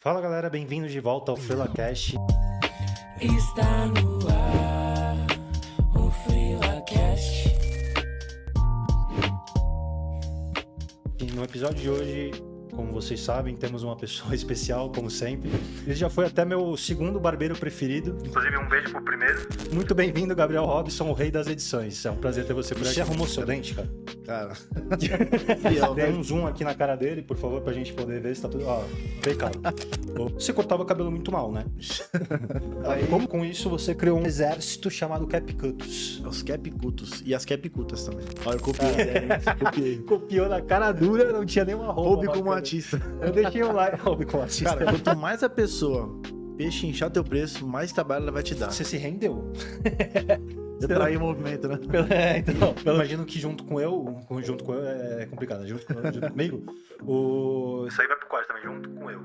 Fala galera, bem-vindos de volta ao FrilaCast. Está no ar o FrilaCast. E no episódio de hoje, como vocês sabem, temos uma pessoa especial, como sempre. Ele já foi até meu segundo barbeiro preferido. Inclusive, um beijo pro primeiro. Muito bem-vindo, Gabriel Robson, o rei das edições. É um prazer ter você por aqui. Você arrumou seu dente, cara? Cara, Dê um zoom aqui na cara dele, por favor, pra gente poder ver se tá tudo... Ó, pecado. Você cortava o cabelo muito mal, né? Aí, como com isso, você criou um exército chamado Capcutos. os Capcutos e as Capcutas também. Olha, eu copiei. Copiou na cara dura, não tinha nenhuma roupa. Hobby como bacana. artista. Eu deixei um like. Hobby como artista. Cara, quanto mais a pessoa pechinchar teu preço, mais trabalho ela vai te dar. Você se rendeu. Eu traí o movimento, né? Então, imagino que junto com eu é complicado, junto comigo, isso aí vai pro quarto também, junto com eu.